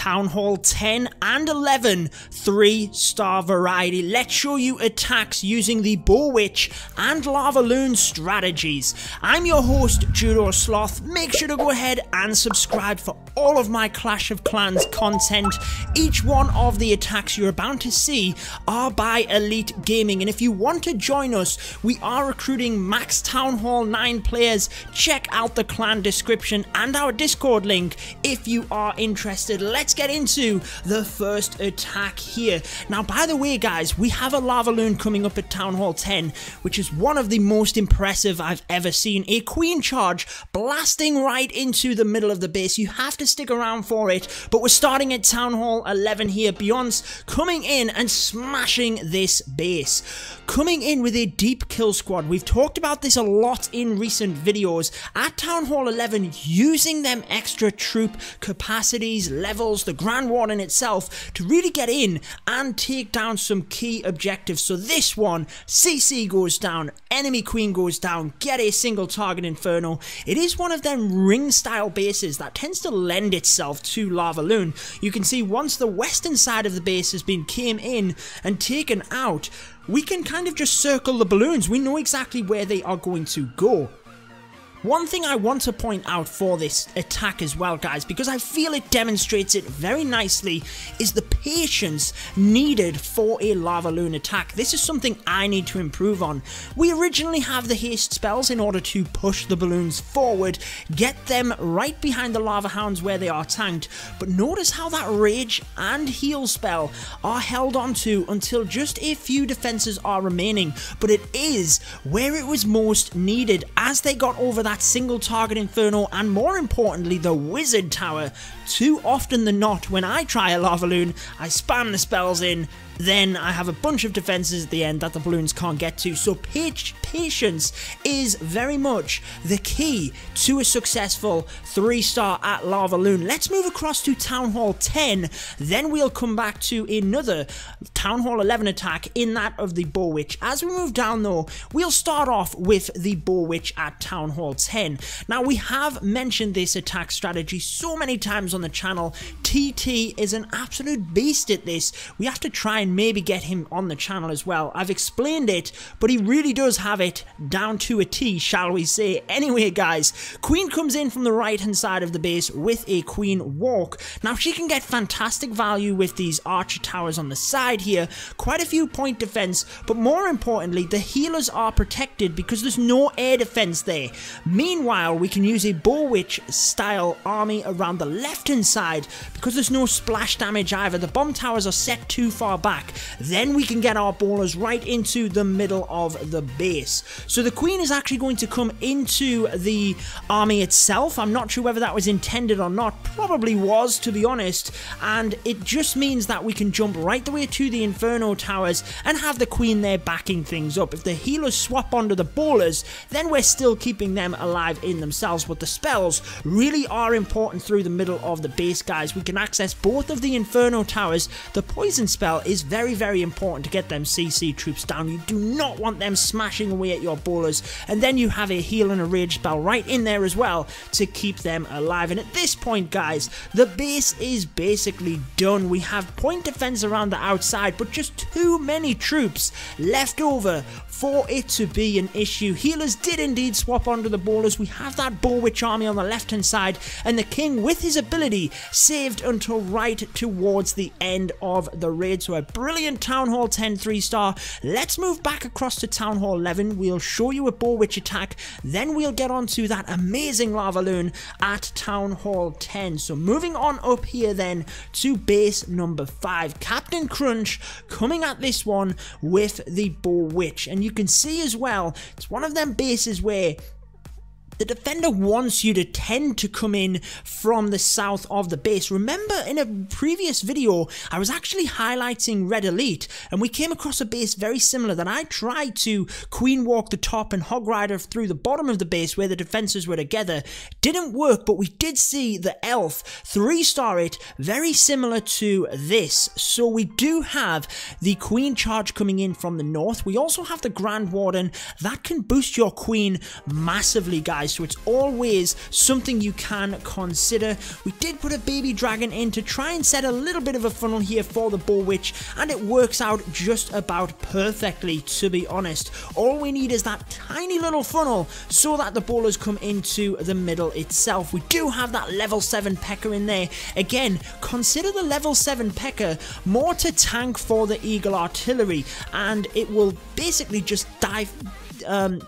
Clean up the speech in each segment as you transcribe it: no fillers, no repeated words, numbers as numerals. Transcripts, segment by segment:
Town Hall 10 and 11 3-star variety. Let's show you attacks using the BoWitch and Lavaloon strategies. I'm your host, Judo Sloth. Make sure to go ahead and subscribe for all of my Clash of Clans content. Each one of the attacks you're about to see are by Elite Gaming, and if you want to join us, we are recruiting max Town Hall 9 players. Check out the clan description and our Discord link if you are interested. Let's get into the first attack here. Now, by the way, guys, we have a Lavaloon coming up at Town Hall 10, which is one of the most impressive I've ever seen. A queen charge blasting right into the middle of the base. You have to stick around for it, but we're starting at Town Hall 11 here. Beyonce coming in and smashing this base. Coming in with a deep kill squad. We've talked about this a lot in recent videos. At Town Hall 11, using them extra troop capacities, levels, the Grand Warden itself to really get in and take down some key objectives. So this one, CC goes down, enemy queen goes down, get a single target inferno. It is one of them ring style bases that tends to lend itself to Lavaloon. You can see once the western side of the base has been came in and taken out, we can kind of just circle the balloons. We know exactly where they are going to go. One thing I want to point out for this attack as well, guys, because I feel it demonstrates it very nicely, is the patience needed for a Lavaloon attack. This is something I need to improve on. We originally have the haste spells in order to push the balloons forward, get them right behind the lava hounds where they are tanked, but notice how that rage and heal spell are held onto until just a few defenses are remaining, but it is where it was most needed as they got over that single target inferno and, more importantly, the wizard tower. Too often than not, when I try a Lavaloon, I spam the spells in, then I have a bunch of defenses at the end that the balloons can't get to. So patience is very much the key to a successful 3-star at Lavaloon. Let's move across to Town Hall 10, then we'll come back to another Town Hall 11 attack in that of the BoWitch. As we move down though, we'll start off with the BoWitch at Town Hall 10. Now, we have mentioned this attack strategy so many times on the channel. TT is an absolute beast at this. We have to try and maybe get him on the channel as well. I've explained it, but he really does have it down to a T, shall we say. Anyway, guys, queen comes in from the right hand side of the base with a queen walk. Now, she can get fantastic value with these archer towers on the side here, quite a few point defense, but more importantly, the healers are protected because there's no air defense there. Meanwhile, we can use a BoWitch style army around the left hand side because there's no splash damage either. The bomb towers are set too far back. Then we can get our ballers right into the middle of the base. So the queen is actually going to come into the army itself. I'm not sure whether that was intended or not. Probably was, to be honest. And it just means that we can jump right the way to the inferno towers and have the queen there backing things up. If the healers swap onto the ballers, then we're still keeping them alive in themselves. But the spells really are important through the middle of the base, guys. We can access both of the inferno towers. The poison spell is very, very important to get them CC troops down. You do not want them smashing away at your ballers. And then you have a heal and a rage spell right in there as well to keep them alive. And at this point, guys, the base is basically done. We have point defense around the outside, but just too many troops left over for it to be an issue. Healers did indeed swap onto the ballers. We have that BoWitch army on the left hand side, and the king with his ability saved until right towards the end of the raid. So a brilliant Town Hall 10 3-star. Let's move back across to Town Hall 11. We'll show you a BoWitch attack, then we'll get on to that amazing Lavaloon at Town Hall 10. So moving on up here then to base number 5. Captain Crunch coming at this one with the BoWitch, and you can see as well, it's one of them bases where the defender wants you to tend to come in from the south of the base. Remember, in a previous video, I was actually highlighting Red Elite, and we came across a base very similar that I tried to queen walk the top and hog rider through the bottom of the base where the defenses were together. Didn't work, but we did see the elf 3-star it, very similar to this. So we do have the queen charge coming in from the north. We also have the Grand Warden that can boost your queen massively, guys. guys, so it's always something you can consider. We did put a baby dragon in to try and set a little bit of a funnel here for the BoWitch, and it works out just about perfectly, to be honest. All we need is that tiny little funnel so that the bowlers come into the middle itself. We do have that level 7 P.E.K.K.A in there. Again, consider the level 7 P.E.K.K.A more to tank for the Eagle Artillery, and it will basically just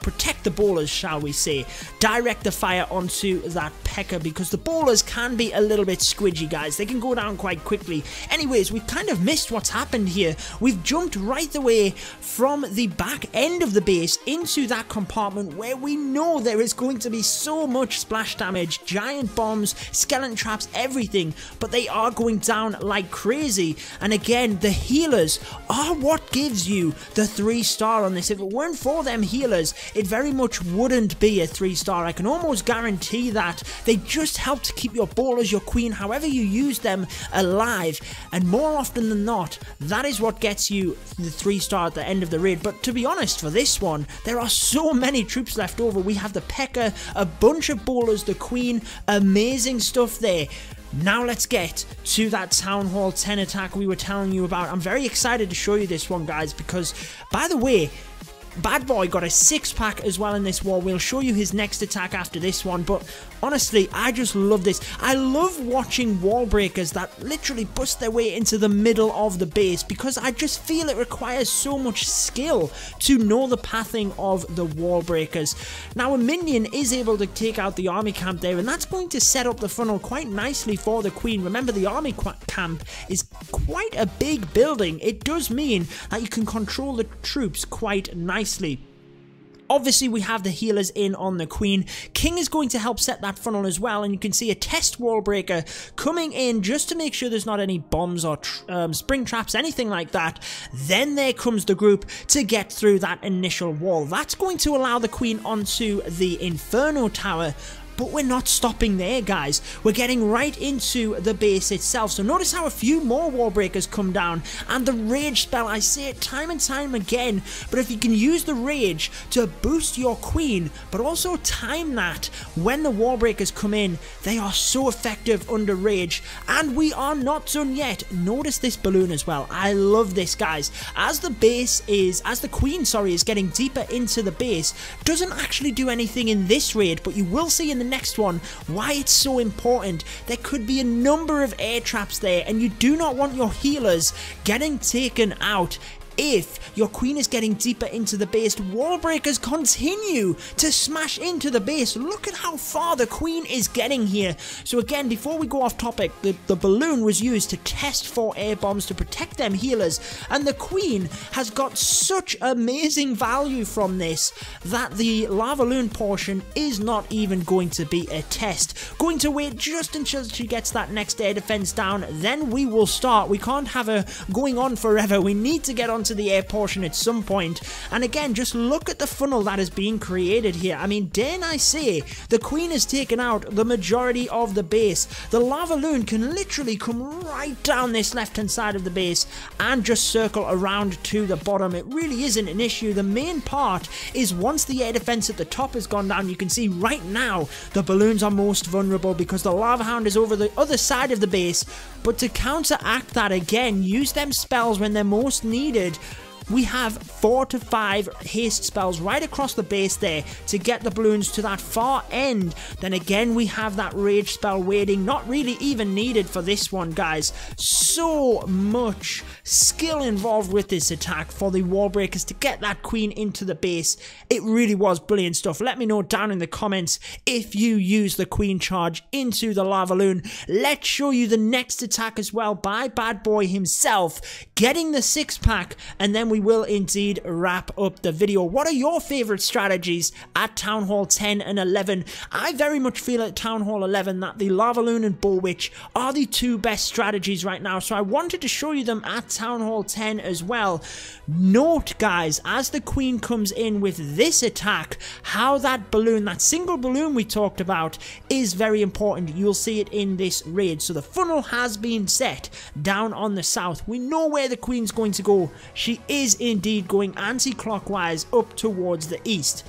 protect the bowlers, shall we say. Direct the fire onto that P.E.K.K.A because the bowlers can be a little bit squidgy, guys. They can go down quite quickly. Anyways, we've kind of missed what's happened here. We've jumped right the way from the back end of the base into that compartment where we know there is going to be so much splash damage, giant bombs, skeleton traps, everything, but they are going down like crazy. And again, the healers are what gives you the 3-star on this. If it weren't for them healers, it very much wouldn't be a 3-star. I can almost guarantee that. They just help to keep your bowlers, your queen, however you use them, alive, and more often than not, that is what gets you the 3-star at the end of the raid. But to be honest, for this one, there are so many troops left over. We have the P.E.K.K.A, a bunch of bowlers, the queen, amazing stuff there. Now let's get to that Town Hall 10 attack we were telling you about. I'm very excited to show you this one, guys, because, by the way, Bad Boy got a 6-pack as well in this war. We'll show you his next attack after this one, but honestly, I just love this. I love watching wall breakers that literally bust their way into the middle of the base, because I just feel it requires so much skill to know the pathing of the wall breakers. Now, a minion is able to take out the army camp there, and that's going to set up the funnel quite nicely for the queen. Remember, the army camp is quite a big building. It does mean that you can control the troops quite nicely. Obviously, we have the healers in on the queen. King is going to help set that funnel as well, and you can see a test wall breaker coming in just to make sure there's not any bombs or spring traps, anything like that. Then there comes the group to get through that initial wall. That's going to allow the queen onto the Inferno Tower. But we're not stopping there, guys. We're getting right into the base itself. So notice how a few more wall breakers come down. And the rage spell, I say it time and time again, but if you can use the rage to boost your queen, but also time that when the wall breakers come in, they are so effective under rage. And we are not done yet. Notice this balloon as well. I love this, guys. As the queen is getting deeper into the base, doesn't actually do anything in this raid, but you will see in the next one why it's so important. There could be a number of air traps there, and you do not want your healers getting taken out. If your queen is getting deeper into the base, wall breakers continue to smash into the base. Look at how far the queen is getting here. So again, before we go off topic, the balloon was used to test for air bombs to protect them healers, and the queen has got such amazing value from this that the Lavaloon portion is not even going to be a test. Going to wait just until she gets that next air defense down, then we will start. We can't have her going on forever. We need to get on to the air portion at some point. And again, just look at the funnel that is being created here. I mean, dare I say, the queen has taken out the majority of the base. The Lavaloon can literally come right down this left hand side of the base and just circle around to the bottom. It really isn't an issue. The main part is once the air defense at the top has gone down, you can see right now the balloons are most vulnerable because the Lava Hound is over the other side of the base. But to counteract that, again, use them spells when they're most needed. We have 4 to 5 haste spells right across the base there to get the balloons to that far end. Then again, we have that rage spell waiting, not really even needed for this one, guys. So much skill involved with this attack for the wall breakers to get that queen into the base. It really was brilliant stuff. Let me know down in the comments if you use the queen charge into the Lavaloon. Let's show you the next attack as well by Bad Boy himself, getting the 6-pack, and then we will indeed wrap up the video. What are your favorite strategies at Town Hall 10 and 11? I very much feel at Town Hall 11 that the Lavaloon and BoWitch are the 2 best strategies right now, so I wanted to show you them at Town Hall 10 as well. Note, guys, as the queen comes in with this attack, how that balloon, that single balloon we talked about, is very important. You'll see it in this raid. So the funnel has been set down on the south. We know where the queen's going to go. She is indeed going anti-clockwise up towards the east.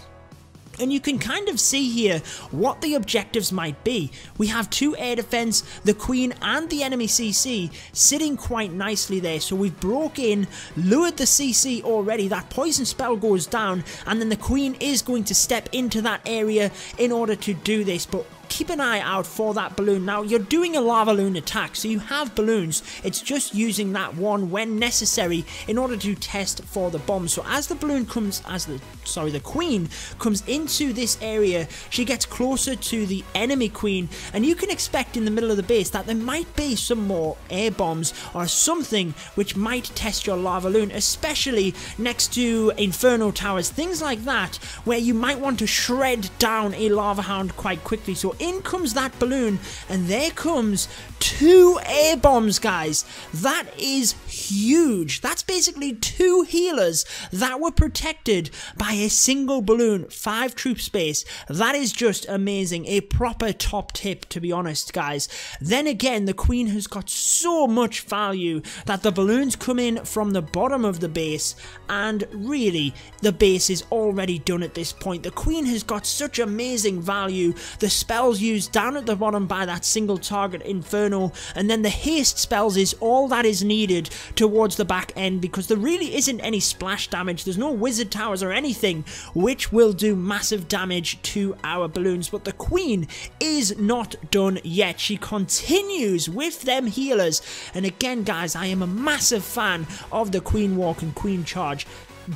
And you can kind of see here what the objectives might be. We have 2 air defense, the Queen and the enemy CC sitting quite nicely there. So we've broke in, lured the CC already, that poison spell goes down, and then the Queen is going to step into that area in order to do this. But keep an eye out for that balloon. Now, you're doing a Lavaloon attack, so you have balloons. It's just using that one when necessary in order to test for the bomb. So as the balloon comes, the Queen comes into this area, she gets closer to the enemy Queen, and you can expect in the middle of the base that there might be some more air bombs or something which might test your Lavaloon, especially next to Inferno towers, things like that, where you might want to shred down a Lava Hound quite quickly. So in comes that balloon, and there comes 2 air bombs, guys. That is huge. That's basically 2 healers that were protected by a single balloon. 5 troop space. That is just amazing. A proper top tip, to be honest, guys. Then again, the Queen has got so much value that the balloons come in from the bottom of the base, and really, the base is already done at this point. The Queen has got such amazing value. The spells used down at the bottom by that single target Inferno, and then the haste spells is all that is needed towards the back end, because there really isn't any splash damage. There's no wizard towers or anything which will do massive damage to our balloons. But the Queen is not done yet. She continues with them healers, and again, guys, I am a massive fan of the Queen Walk and Queen Charge.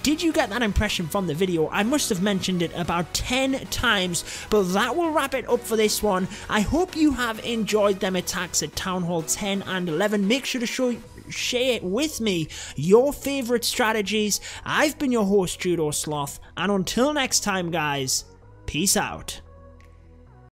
Did you get that impression from the video? I must have mentioned it about 10 times, but that will wrap it up for this one. I hope you have enjoyed them attacks at Town Hall 10 and 11. Make sure to share with me your favorite strategies. I've been your host, Judo Sloth, and until next time, guys, peace out.